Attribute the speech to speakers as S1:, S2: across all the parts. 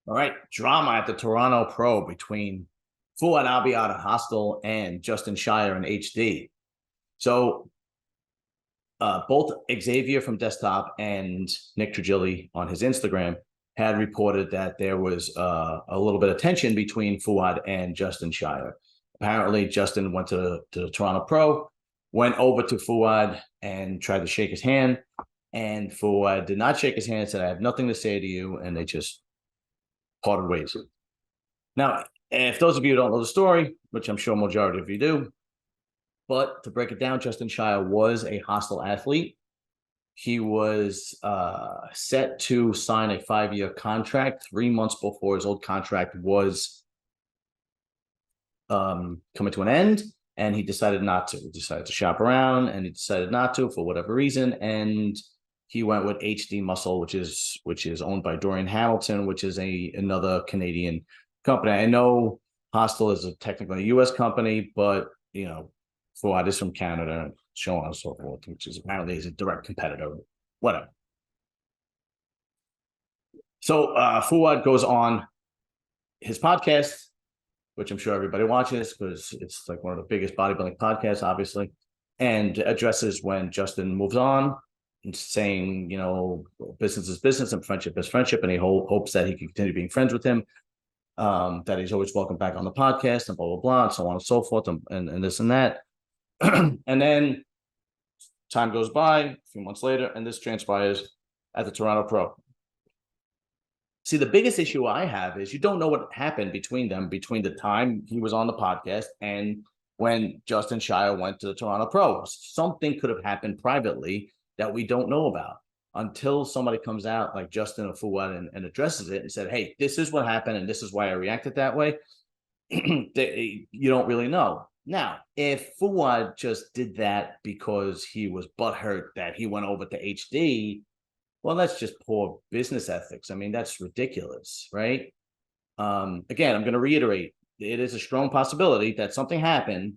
S1: All right, drama at the Toronto Pro between Fouad Abiad at Hostel and Justin Shier in HD. So both Xavier from Desktop and Nick Trigili on his Instagram had reported that there was a little bit of tension between Fouad and Justin Shier. Apparently, Justin went to the Toronto Pro, went over to Fouad and tried to shake his hand. And Fouad did not shake his hand, said, "I have nothing to say to you." And they just parted ways. Now, if those of you who don't know the story, which I'm sure majority of you do, but to break it down, Justin Shier was a Hostel athlete. He was set to sign a 5-year contract 3 months before his old contract was coming to an end, and he decided not to. He decided to shop around, and he decided not to for whatever reason, and he went with HD Muscle, which is owned by Dorian Hamilton, which is another Canadian company. I know Hostel is technically a U.S. company, but Fouad is from Canada, and so on and so forth, which is apparently is a direct competitor. Whatever. So Fouad goes on his podcast, which I'm sure everybody watches because it's like one of the biggest bodybuilding podcasts, obviously, and addresses when Justin moves on and saying, business is business and friendship is friendship, and he hopes that he can continue being friends with him, that he's always welcome back on the podcast and blah, blah, blah, and so on and so forth, and this and that. And then time goes by, a few months later, and this transpires at the Toronto Pro. See, the biggest issue I have is you don't know what happened between them, between the time he was on the podcast and when Justin Shier went to the Toronto Pro. Something could have happened privately that we don't know about until somebody comes out like Justin or Fouad and addresses it and said, "Hey, this is what happened and this is why I reacted that way." You don't really know. Now, if Fouad just did that because he was butthurt that he went over to HD, well, that's just poor business ethics. I mean, that's ridiculous, right? Again, I'm going to reiterate, it is a strong possibility that something happened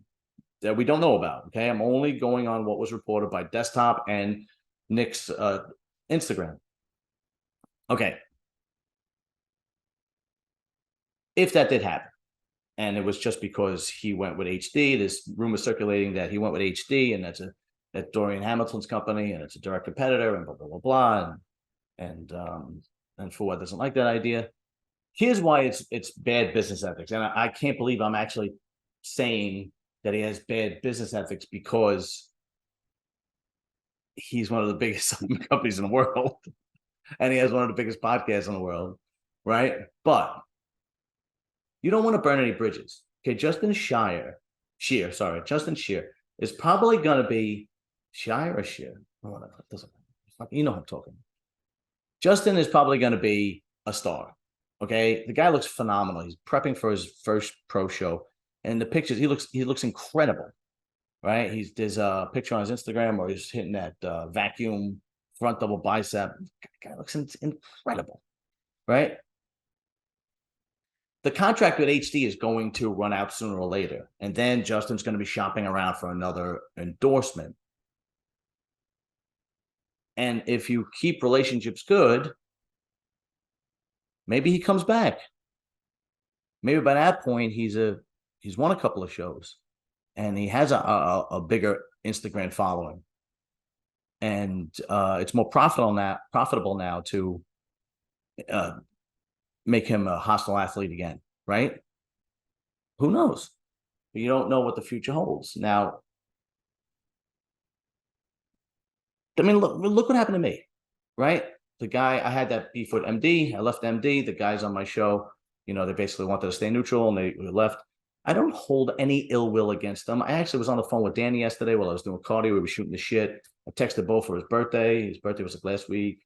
S1: that we don't know about, okay? I'm only going on what was reported by Desktop and Nick's Instagram. Okay. If that did happen, and it was just because he went with HD, there's rumors circulating that he went with HD, and that's Dorian Hamilton's company, and it's a direct competitor, and blah, blah, blah, blah, and Fouad doesn't like that idea. Here's why it's bad business ethics, and I can't believe I'm actually saying that he has bad business ethics because he's one of the biggest companies in the world, and he has one of the biggest podcasts in the world, right? But you don't want to burn any bridges. Okay, Justin Shier is probably going to be Shier or Shier. Whatever, it doesn't matter. You know what I'm talking about. Justin is probably going to be a star. Okay, the guy looks phenomenal. He's prepping for his first pro show, and the pictures he looks incredible, right? There's a picture on his Instagram where he's hitting that vacuum front double bicep. The guy looks incredible, right? The contract with HD is going to run out sooner or later, and then Justin's going to be shopping around for another endorsement. And if you keep relationships good, maybe he comes back. Maybe by that point he's won a couple of shows, and he has a bigger Instagram following, and it's more profitable now to make him a Hostel athlete again, right? Who knows? You don't know what the future holds. Now, I mean, look what happened to me, right? The guy, I had that beef with MD. I left MD. The guys on my show, they basically wanted to stay neutral, and they left. I don't hold any ill will against them. I actually was on the phone with Danny yesterday while I was doing cardio. We were shooting the shit. I texted Bo for his birthday. His birthday was like last week.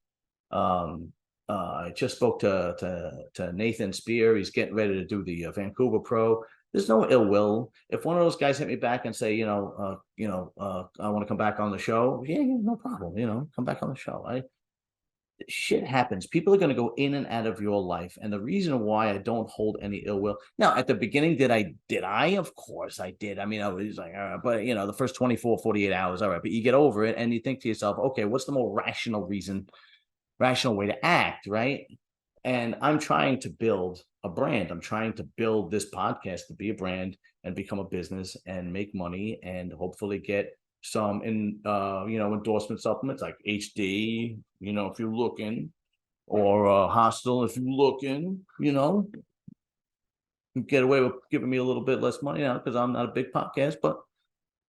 S1: I just spoke to Nathan Spear. He's getting ready to do the Vancouver Pro. There's no ill will. If one of those guys hit me back and say, I want to come back on the show, yeah, no problem. Come back on the show. Shit happens. People are going to go in and out of your life, and the reason why I don't hold any ill will. Now, at the beginning, did I? Of course I did. I mean, I was like, all right, but the first 24, 48 hours, all right. But you get over it, and you think to yourself, okay, what's the more rational way to act, right? And I'm trying to build a brand. I'm trying to build this podcast to be a brand and become a business and make money and hopefully get some endorsement supplements like HD, if you're looking, or Hostel if you're looking, get away with giving me a little bit less money now because I'm not a big podcast, but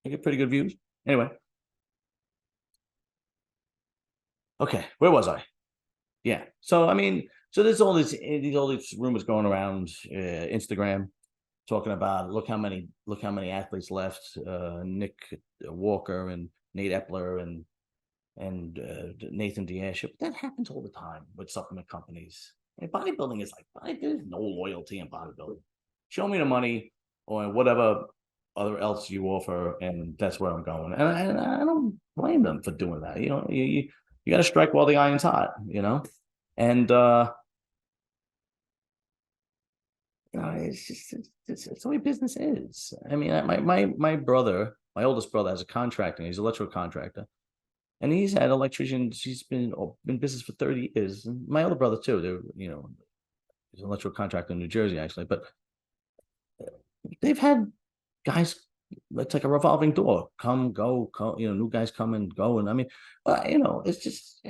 S1: I get pretty good views. Anyway. Okay, where was I? Yeah. So there's all these rumors going around Instagram talking about look how many athletes left, Nick Walker and Nate Epler and Nathan Diaz. But that happens all the time with supplement companies. And bodybuilding is like there's no loyalty in bodybuilding. Show me the money or whatever other else you offer, and that's where I'm going. And I don't blame them for doing that. You got to strike while the iron's hot. And it's just it's the way business is. I mean, my brother, my oldest brother, has a contractor. He's an electrical contractor, and he's had electricians. He's been in business for 30 years. And my older brother too. He's an electrical contractor in New Jersey actually, but they've had guys. It's like a revolving door. Come, go, come. New guys come and go, and I mean, it's just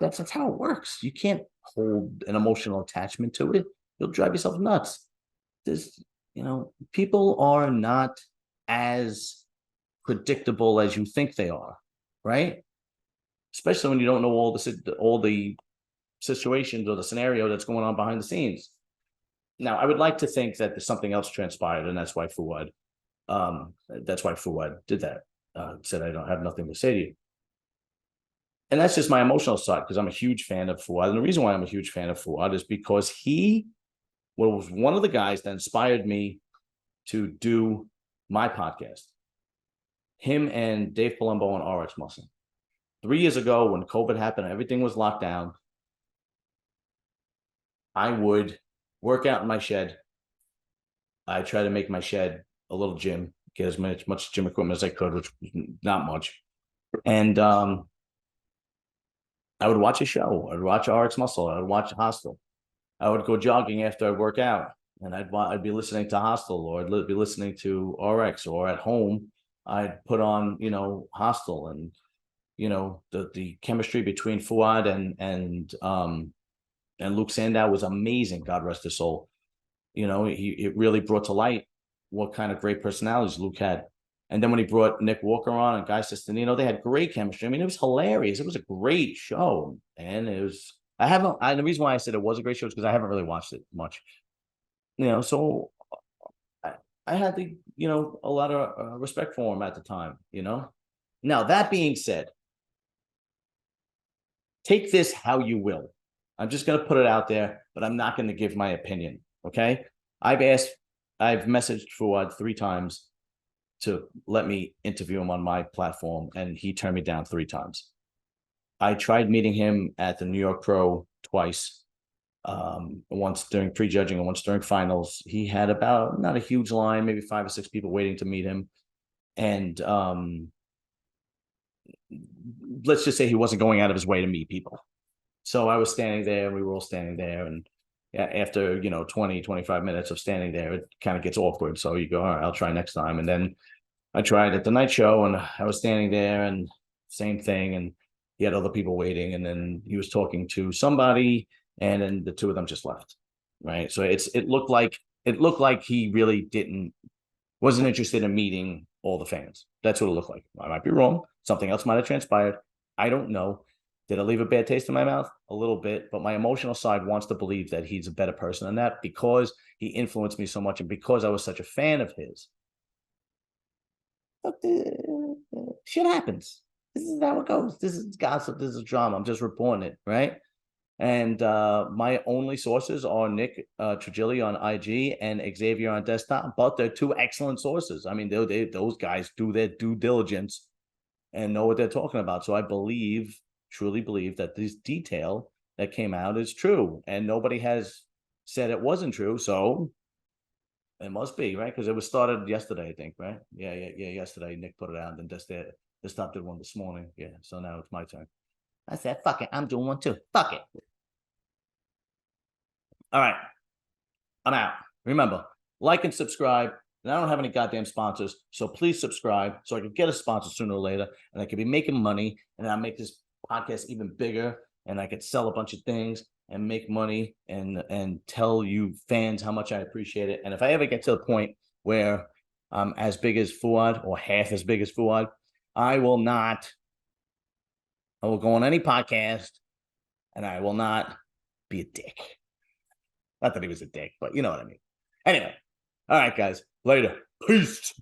S1: that's how it works. You can't hold an emotional attachment to it. You'll drive yourself nuts. People are not as predictable as you think they are, right? Especially when you don't know all the situations or the scenario that's going on behind the scenes. Now, I would like to think that there's something else transpired, and that's why Fouad did that. Said I don't have nothing to say to you. And that's just my emotional side because I'm a huge fan of Fouad. And the reason why I'm a huge fan of Fouad is because he was one of the guys that inspired me to do my podcast. Him and Dave Palumbo and RX Muscle. 3 years ago, when COVID happened, everything was locked down. I would work out in my shed. I try to make my shed a little gym, get as much gym equipment as I could, which was not much. And I would watch a show. I'd watch RX Muscle. I would watch Hostel. I would go jogging after I work out, and I'd be listening to Hostel, or I'd be listening to RX, or at home I'd put on Hostel, and the chemistry between Fouad and Luke Sandow was amazing. God rest his soul. It really brought to light what kind of great personalities Luke had. And then when he brought Nick Walker on and Guy Sistanino, they had great chemistry. I mean, it was hilarious. It was a great show, and it was. The reason why I said it was a great show is because I haven't really watched it much. So I had a lot of respect for him at the time. Now that being said, take this how you will. I'm just going to put it out there, but I'm not going to give my opinion. Okay, I've messaged Fouad 3 times to let me interview him on my platform, and he turned me down 3 times. I tried meeting him at the New York Pro twice, once during prejudging and once during finals. He had about, not a huge line, maybe 5 or 6 people waiting to meet him. And let's just say he wasn't going out of his way to meet people. So I was standing there, and we were all standing there. And after, 20, 25 minutes of standing there, it kind of gets awkward. So you go, all right, I'll try next time. And then I tried at the night show, and I was standing there, and same thing. And he had other people waiting, and then he was talking to somebody, and then the 2 of them just left. Right. So it looked like he really wasn't interested in meeting all the fans. That's what it looked like. I might be wrong. Something else might have transpired. I don't know. Did it leave a bad taste in my mouth? A little bit, but my emotional side wants to believe that he's a better person than that because he influenced me so much and because I was such a fan of his. But shit happens. This is how it goes. This is gossip. This is drama. I'm just reporting it, right? And my only sources are Nick Trigili on IG and Xavier on desktop, but they're 2 excellent sources. I mean, those guys do their due diligence and know what they're talking about. So I truly believe that this detail that came out is true, and nobody has said it wasn't true. So it must be, right? Because it was started yesterday, I think, right? Yeah. Yesterday, Nick put it out, and then Desktop did one this morning. Yeah. So now it's my turn. I said, fuck it. I'm doing one too. Fuck it. All right. I'm out. Remember, like and subscribe. And I don't have any goddamn sponsors, so please subscribe so I can get a sponsor sooner or later, and I can be making money, and I'll make this podcast even bigger, and I could sell a bunch of things and make money and tell you fans how much I appreciate it. And if I ever get to the point where I'm as big as Fouad or half as big as Fouad, I will go on any podcast, and I will not be a dick. Not that he was a dick, but you know what I mean. Anyway, all right, guys. Later. Peace.